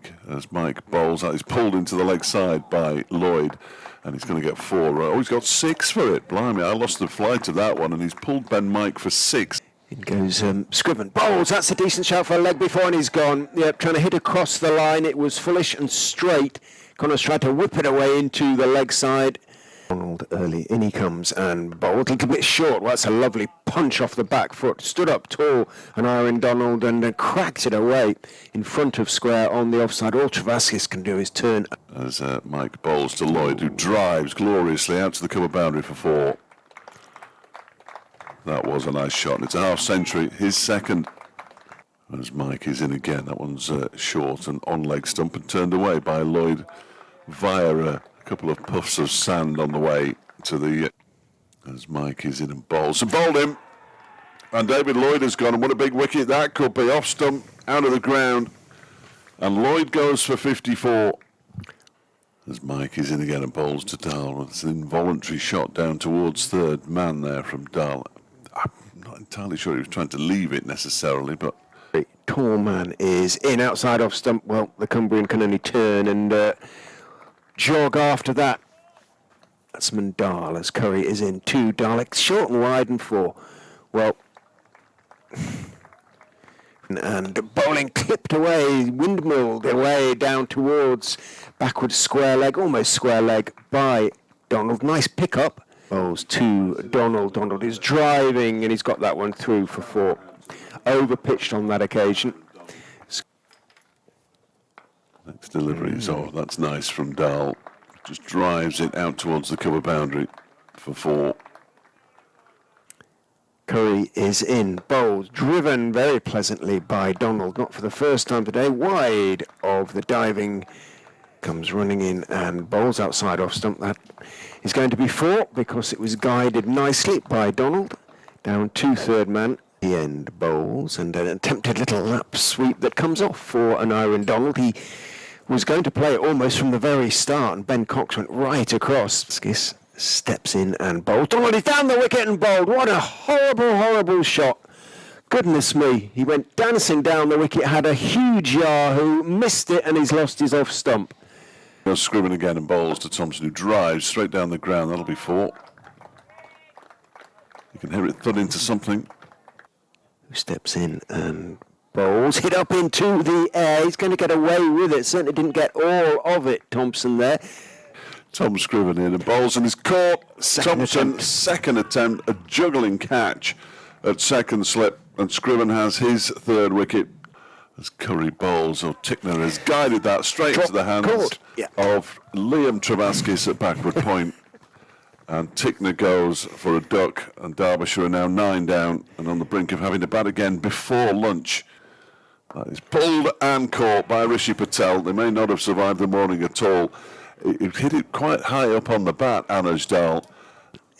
Mike. As Mike bowls out, he's pulled into the leg side by Lloyd, and he's going to get 4. Oh, he's got 6 for it. Blimey, I lost the flight of that one, and he's pulled Ben Mike for 6. In goes Scriven. Bowls, that's a decent shot for a leg before, and he's gone. Yep, trying to hit across the line. It was foolish and straight. Connors tried to whip it away into the leg side. Donald early, in he comes and bowled a little bit short. Well, that's a lovely punch off the back foot. Stood up tall, and Aaron Donald, and cracked it away in front of square on the offside. All Travaskis can do is turn. As Mike bowls to Lloyd, who drives gloriously out to the cover boundary for 4. That was a nice shot, and it's a half century, his second. As Mike is in again, that one's short and on leg stump and turned away by Lloyd via a couple of puffs of sand on the way to the... as Mike is in and bowls. And bowled him, and David Lloyd has gone, and what a big wicket that could be. Off stump, out of the ground, and Lloyd goes for 54. As Mike is in again and bowls to Dahl. It's an involuntary shot down towards third man there from Dahl. I'm not entirely sure he was trying to leave it necessarily, but... The tall man is in outside off stump. Well, the Cumbrian can only turn and jog after that. Batsman Dahl as Curry is in 2. Daleks short and wide and 4. Well, and bowling clipped away, windmilled away down towards backward square leg, almost square leg by Donald. Nice pick up. Bowls to Donald. Donald is driving and he's got that one through for 4. Over pitched on that occasion. Next delivery is, oh, that's nice from Dahl. Just drives it out towards the cover boundary for 4. Curry is in, bowled, driven very pleasantly by Donald, not for the first time today, wide of the diving, comes running in and bowls outside off stump. That is going to be 4 because it was guided nicely by Donald, down to third man. The end bowls and an attempted little lap sweep that comes off for an Aaron Donald. He was going to play it almost from the very start, and Ben Cox went right across. Skis steps in and bowls. Donald is down the wicket and bowled. What a horrible, horrible shot. Goodness me. He went dancing down the wicket, had a huge yahoo, missed it, and he's lost his off stump. Scriven again and bowls to Thompson, who drives straight down the ground. That'll be 4. You can hear it thud into something. Who steps in and bowls, hit up into the air. He's going to get away with it. Certainly didn't get all of it, Thompson there. Tom Scriven in and bowls and is caught. Thompson, second attempt, a juggling catch at second slip, and Scriven has his 3rd wicket. As Curry bowls, or Tickner has guided that straight into the hands of Liam Travaskis at backward point. And Tickner goes for a duck, and Derbyshire are now 9 down and on the brink of having to bat again before lunch. That is pulled and caught by Rishi Patel. They may not have survived the morning at all. It hit it quite high up on the bat, Anuj Dahl.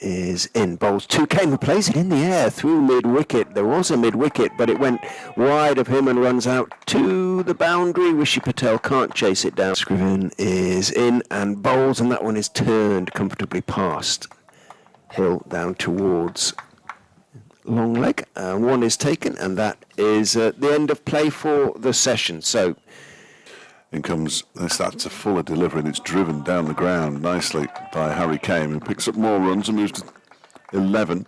Is in, bowls to Kane, who plays it in the air through mid-wicket. There was a mid-wicket, but it went wide of him and runs out to the boundary. Rishi Patel can't chase it down. Scriven is in and bowls, and that one is turned comfortably past Hill down towards long leg. One is taken, and that is the end of play for the session. So in comes, that's a fuller delivery, and it's driven down the ground nicely by Harry Kane, who picks up more runs and moves to 11.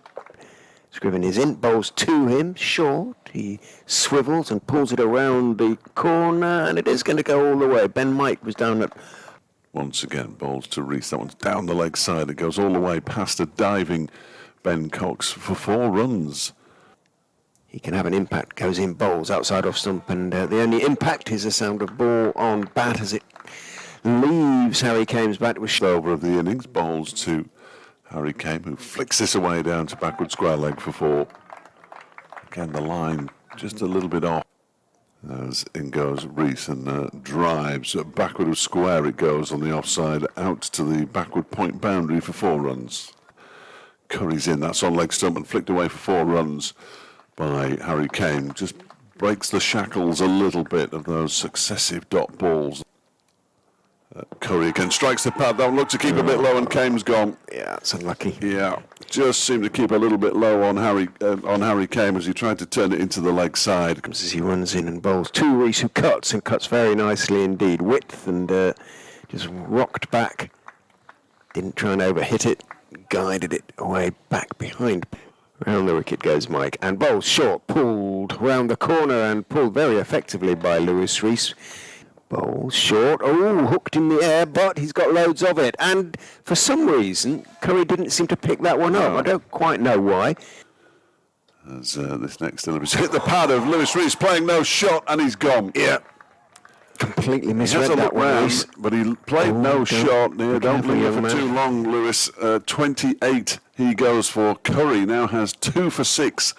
Scriven is in, bowls to him, short. He swivels and pulls it around the corner, and it is going to go all the way. Ben Mike was down at... Once again, bowls to Rees. That one's down the leg side. It goes all the way past a diving Ben Cox for 4 runs. He can have an impact, goes in, bowls outside off stump, and the only impact is the sound of ball on bat as it leaves Harry Kane's bat. With over of the innings, bowls to Harry Kane, who flicks this away down to backward square leg for 4. Again, the line just a little bit off. As in goes Rees and drives backward of square. It goes on the offside out to the backward point boundary for 4 runs. Curry's in, that's on leg stump and flicked away for 4 runs by Harry Kane. Just breaks the shackles a little bit of those successive dot balls. Curry again strikes the pad. That one looked to keep a bit low, and Kame's gone. Yeah, it's unlucky. Yeah, just seemed to keep a little bit low on Harry Kame as he tried to turn it into the leg side. As he runs in and bowls to Rees, who cuts very nicely indeed. Width and just rocked back. Didn't try and overhit it. Guided it away back behind. Round the wicket goes Mike, and bowls short, pulled round the corner and pulled very effectively by Lewis Rees. Bowls short, hooked in the air, but he's got loads of it. And for some reason, Curry didn't seem to pick that one up. I don't quite know why. As this next delivery hit the pad of Lewis Rees, playing no shot, and he's gone. Yeah. Completely misread that that one, Rees. But he played no shot. Don't linger for man. too long, Lewis. 28 he goes for. Curry now has 2 for 6.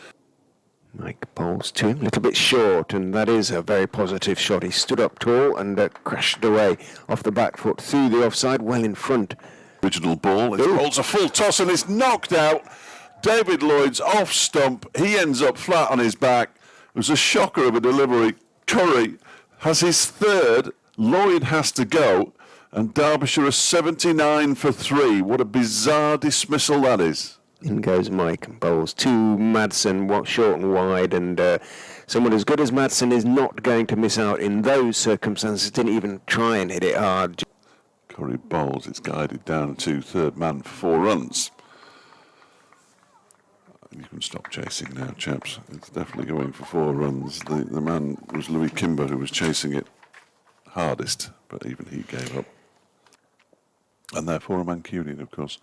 Mike bowls to him, a little bit short, and that is a very positive shot. He stood up tall and crashed away off the back foot through the offside, well in front. Original ball. It rolls a full toss and it's knocked out. David Lloyd's off stump. He ends up flat on his back. It was a shocker of a delivery. Curry has his third. Lloyd has to go. And Derbyshire are 79 for 3. What a bizarre dismissal that is. In goes Mike and bowls to Madsen, short and wide, and someone as good as Madsen is not going to miss out in those circumstances. Didn't even try and hit it hard. Curry bowls. It's guided down to third man for 4 runs. You can stop chasing now, chaps. It's definitely going for 4 runs. The man was Louis Kimber, who was chasing it hardest, but even he gave up. And therefore a Mancunian, of course,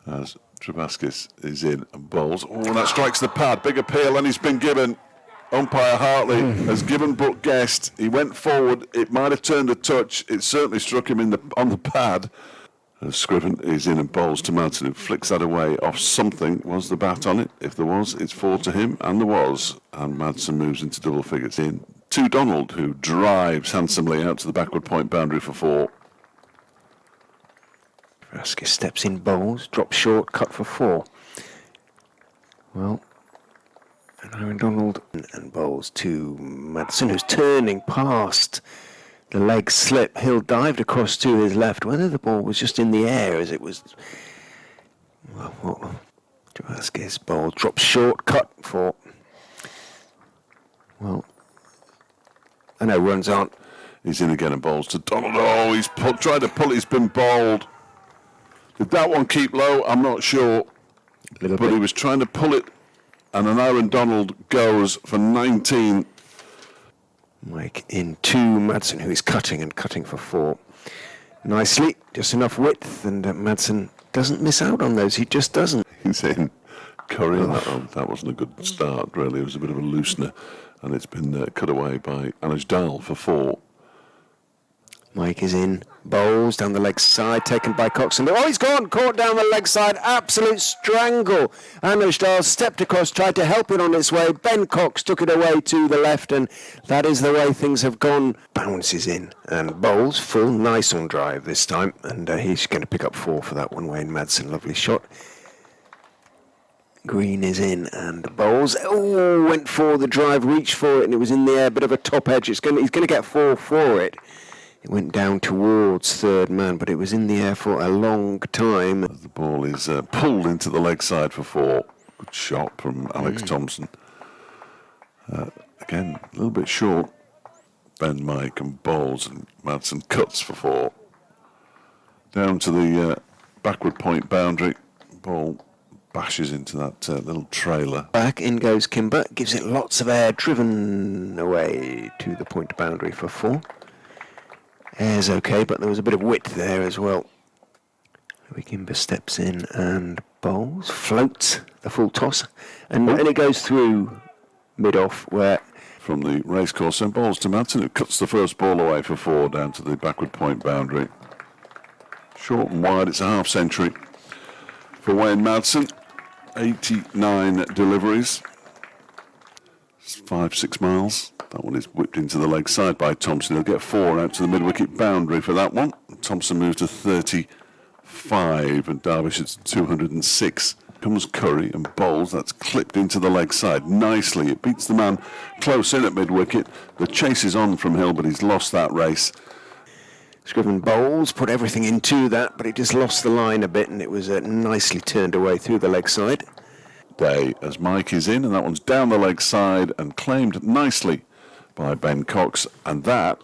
as Trebaskis is in and bowls. Oh, that strikes the pad. Big appeal, and he's been given. Umpire Hartley has given but guessed. He went forward. It might have turned a touch. It certainly struck him on the pad. Scriven is in and bowls to Madsen, who flicks that away off something. Was the bat on it? If there was, it's 4 to him, and there was. And Madsen moves into double figures in to Donald, who drives handsomely out to the backward point boundary for 4. Trebaskis steps in, bowls, drops short, cut for 4. Well, and Aaron Donald and bowls to Madsen, who's turning past the leg slip. Hill dived across to his left. Whether the ball was just in the air as it was... Well, Trebaskis bowl drops short, cut for... Well, I know runs aren't... He's in again and bowls to Donald. Oh, he's tried to pull it. He's been bowled. Did that one keep low? I'm not sure. But he was trying to pull it, and an Aaron Donald goes for 19. Mike in to Madsen, who is cutting for 4. Nicely, just enough width, and Madsen doesn't miss out on those. He just doesn't. He's in. Curry, that wasn't a good start, really. It was a bit of a loosener, and it's been cut away by Anuj Dal for 4. Mike is in, bowls down the leg side, taken by Coxon. Oh, he's gone, caught down the leg side, absolute strangle. Anuj Dal stepped across, tried to help it on its way. Ben Cox took it away to the left, and that is the way things have gone. Bounces in and bowls, full, nice on drive this time, and he's going to pick up 4 for that one. Wayne Madsen, lovely shot. Green is in and bowls. Oh, went for the drive, reached for it, and it was in the air, bit of a top edge. He's going to get 4 for it. It went down towards third man, but it was in the air for a long time. The ball is pulled into the leg side for 4. Good shot from Alex Thompson. Again, a little bit short. Ben Mike and bowls, and Madsen cuts for 4. Down to the backward point boundary. Ball bashes into that little trailer. Back in goes Kimber, gives it lots of air, driven away to the point boundary for 4. Air's okay, but there was a bit of width there as well. Louis Kimber steps in and bowls, floats the full toss, and it goes through mid-off where... From the racecourse, and bowls to Madsen, who cuts the first ball away for 4 down to the backward point boundary. Short and wide, it's a half century for Wayne Madsen. 89 deliveries. 5-6 miles. That one is whipped into the leg side by Thompson. He'll get 4 out to the mid-wicket boundary for that one. Thompson moves to 35, and Derbyshire's 206. Comes Curry and bowls. That's clipped into the leg side nicely. It beats the man close in at mid-wicket. The chase is on from Hill, but he's lost that race. Scriven bowls, put everything into that, but it just lost the line a bit, and it was nicely turned away through the leg side. Day as Mike is in, and that one's down the leg side and claimed nicely by Ben Cox, and that